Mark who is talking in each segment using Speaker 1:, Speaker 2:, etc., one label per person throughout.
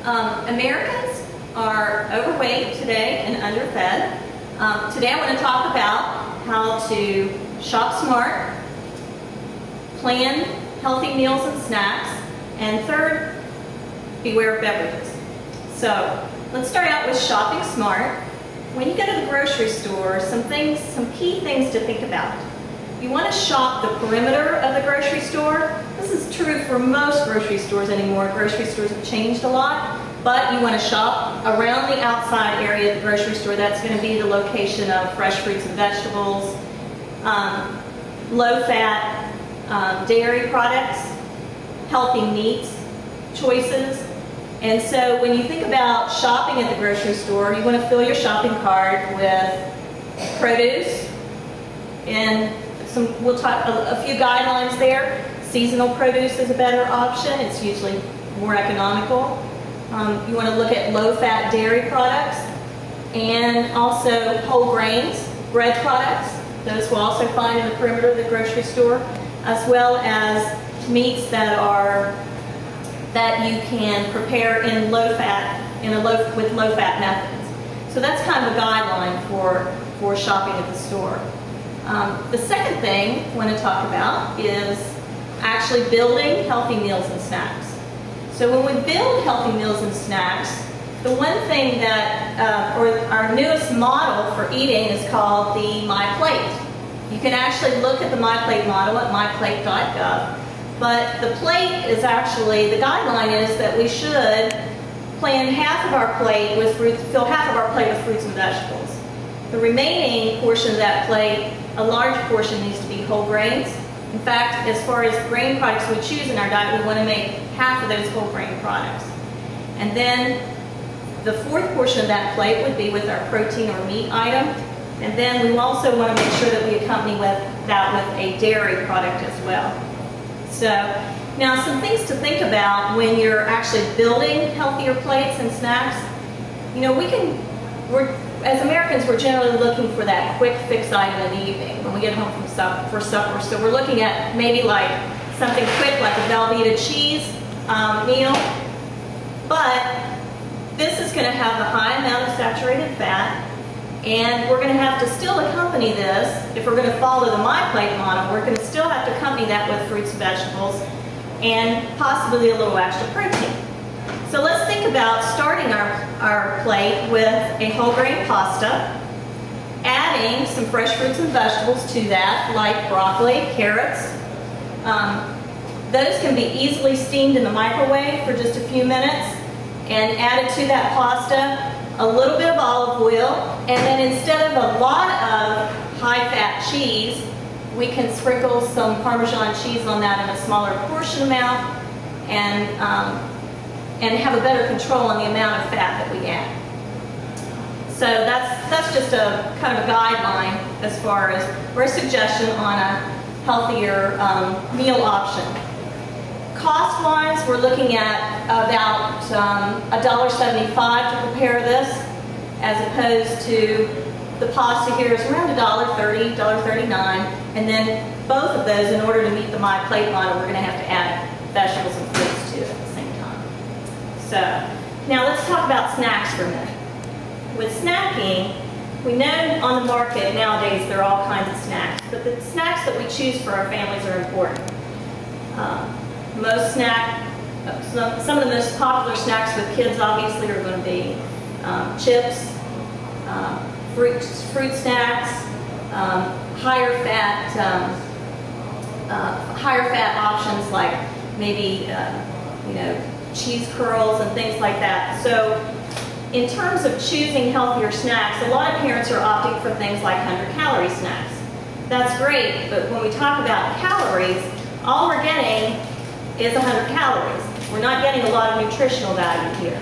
Speaker 1: Americans are overweight today and underfed. Today I want to talk about how to shop smart, plan healthy meals and snacks, and third, beware of beverages. So let's start out with shopping smart. When you go to the grocery store, some key things to think about. You want to shop the perimeter of the grocery store. This is true for most grocery stores anymore. Grocery stores have changed a lot, but you want to shop around the outside area of the grocery store. That's going to be the location of fresh fruits and vegetables, low-fat dairy products, healthy meats choices. And so when you think about shopping at the grocery store, you want to fill your shopping cart with produce, and we'll talk a few guidelines there. Seasonal produce is a better option. It's usually more economical. You want to look at low-fat dairy products and also whole grains, bread products. Those we'll also find in the perimeter of the grocery store, as well as meats that you can prepare in low-fat, with low-fat methods. So that's kind of a guideline for shopping at the store. The second thing I want to talk about is actually building healthy meals and snacks. So when we build healthy meals and snacks, the one thing that, or our newest model for eating is called the MyPlate. You can actually look at the MyPlate model at myplate.gov, but the plate is actually, the guideline is that we should plan half of our plate with fruits, fill half of our plate with fruits and vegetables. The remaining portion of that plate, a large portion, needs to be whole grains. In fact, as far as grain products we choose in our diet, we want to make half of those whole grain products. And then the fourth portion of that plate would be with our protein or meat item. And then we also want to make sure that we accompany that with a dairy product as well. So now some things to think about when you're actually building healthier plates and snacks. You know, as Americans, we're generally looking for that quick fix item in the evening when we get home for supper. So we're looking at maybe like something quick like a Velveeta cheese meal. But this is going to have a high amount of saturated fat, and we're going to have to still accompany this. If we're going to follow the MyPlate model, we're going to still have to accompany that with fruits and vegetables and possibly a little extra protein. So let's think about starting our plate with a whole grain pasta, adding some fresh fruits and vegetables to that, like broccoli, carrots. Those can be easily steamed in the microwave for just a few minutes, and added to that pasta a little bit of olive oil, and then instead of a lot of high-fat cheese, we can sprinkle some Parmesan cheese on that in a smaller portion amount, and have a better control on the amount of fat that we add. So that's just a kind of a guideline as far as, or a suggestion on a healthier meal option. Cost-wise, we're looking at about $1.75 to prepare this, as opposed to the pasta here is around $1.30, $1.39, and then both of those, in order to meet the MyPlate model, we're going to have to add vegetables and fruits to it at the same time. So now let's talk about snacks for a minute. With snacking, we know on the market nowadays there are all kinds of snacks, but the snacks that we choose for our families are important. Some of the most popular snacks with kids obviously are going to be chips, fruit snacks, higher fat options like maybe cheese curls and things like that. So in terms of choosing healthier snacks, a lot of parents are opting for things like 100-calorie snacks. That's great, but when we talk about calories, all we're getting is 100 calories. We're not getting a lot of nutritional value here.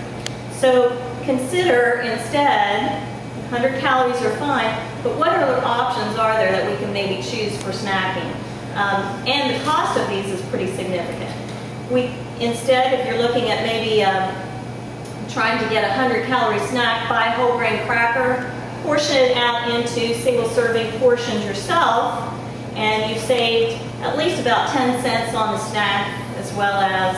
Speaker 1: So consider instead, 100 calories are fine, but what other options are there that we can maybe choose for snacking? And the cost of these is pretty significant. Instead, if you're looking at maybe trying to get a 100-calorie snack, buy a whole grain cracker, portion it out into single serving portions yourself, and you've saved at least about 10 cents on the snack, as well as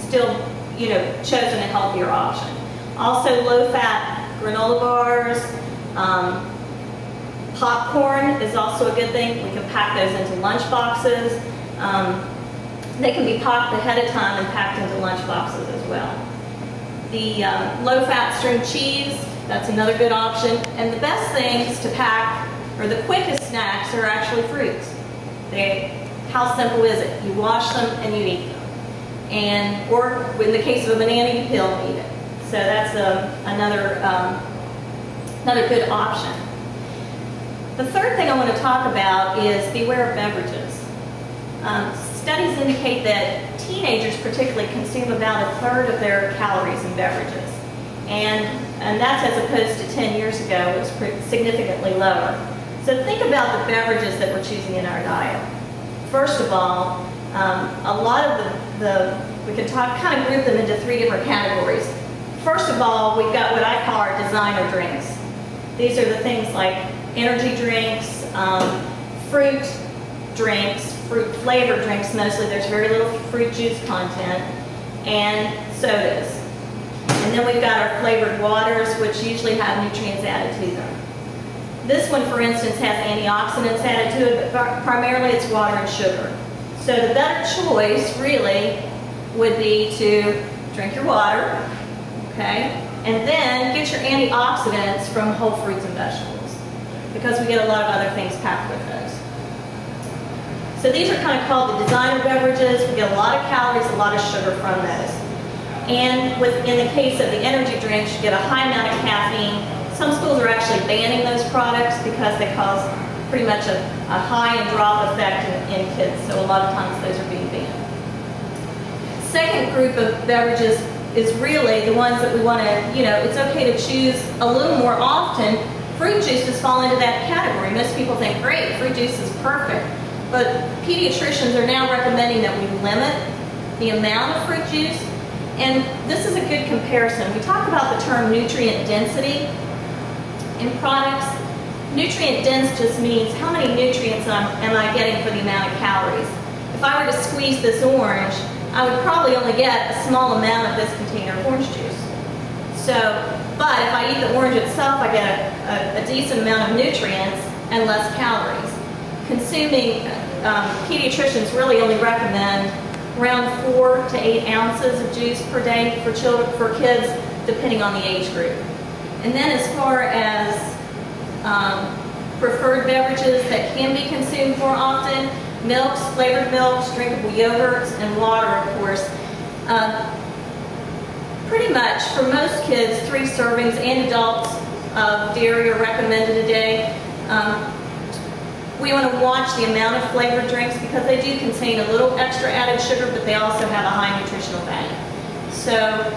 Speaker 1: still chosen a healthier option. Also, low-fat granola bars, popcorn is also a good thing. We can pack those into lunch boxes. They can be popped ahead of time and packed into lunch boxes as well. The low-fat string cheese, that's another good option. And the best things to pack, or the quickest snacks, are actually fruits. How simple is it? You wash them and you eat them. Or in the case of a banana, you peel and eat it. So that's another good option. The third thing I want to talk about is beware of beverages. Studies indicate that teenagers particularly consume about 1/3 of their calories in beverages. And that's as opposed to 10 years ago, it was significantly lower. So think about the beverages that we're choosing in our diet. First of all, a lot of we can kind of group them into 3 different categories. First of all, we've got what I call our designer drinks. These are the things like energy drinks, fruit drinks, fruit flavored drinks mostly. There's very little fruit juice content, and sodas. And then we've got our flavored waters, which usually have nutrients added to them. This one, for instance, has antioxidants added to it, but primarily it's water and sugar. So the better choice, really, would be to drink your water, okay, and then get your antioxidants from whole fruits and vegetables, because we get a lot of other things packed with those. So these are kind of called the designer beverages. We get a lot of calories, a lot of sugar from those. And in the case of the energy drinks, you get a high amount of caffeine. Some schools are actually banning those products because they cause pretty much a high and drop effect in kids. So a lot of times those are being banned. Second group of beverages is really the ones that we want to, it's okay to choose a little more often. Fruit juices fall into that category. Most people think, great, fruit juice is perfect. But pediatricians are now recommending that we limit the amount of fruit juice. And this is a good comparison. We talk about the term nutrient density in products. Nutrient dense just means how many nutrients am I getting for the amount of calories. If I were to squeeze this orange, I would probably only get a small amount of this container of orange juice. But if I eat the orange itself, I get a decent amount of nutrients and less calories. Pediatricians really only recommend around 4 to 8 ounces of juice per day for kids, depending on the age group. And then as far as preferred beverages that can be consumed more often, milks, flavored milks, drinkable yogurts, and water, of course. Pretty much, for most kids, 3 servings and adults of dairy are recommended a day. We want to watch the amount of flavored drinks because they do contain a little extra added sugar, but they also have a high nutritional value. So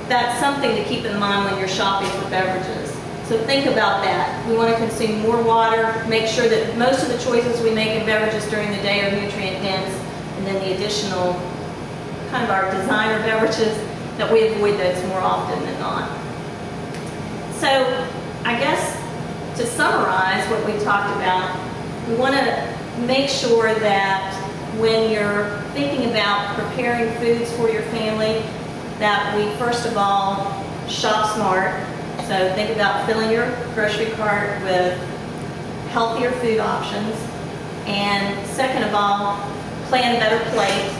Speaker 1: that's something to keep in mind when you're shopping for beverages. So think about that. We want to consume more water, make sure that most of the choices we make in beverages during the day are nutrient dense, and then the additional kind of our designer beverages, that we avoid those more often than not. So I guess to summarize what we talked about, we want to make sure that when you're thinking about preparing foods for your family, that we first of all shop smart. So think about filling your grocery cart with healthier food options. And second of all, plan a better plate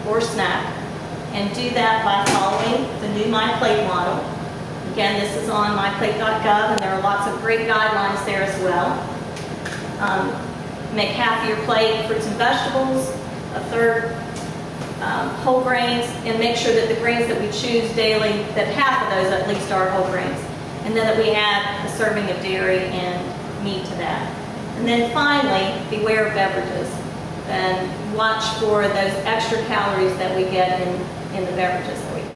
Speaker 1: or snack. And do that by following the new MyPlate model. Again, this is on myplate.gov, and there are lots of great guidelines there as well. Make half of your plate fruits and vegetables, a third whole grains, and make sure that the grains that we choose daily, that half of those at least are whole grains. And then that we add a serving of dairy and meat to that. And then finally, beware of beverages. And watch for those extra calories that we get in the beverages.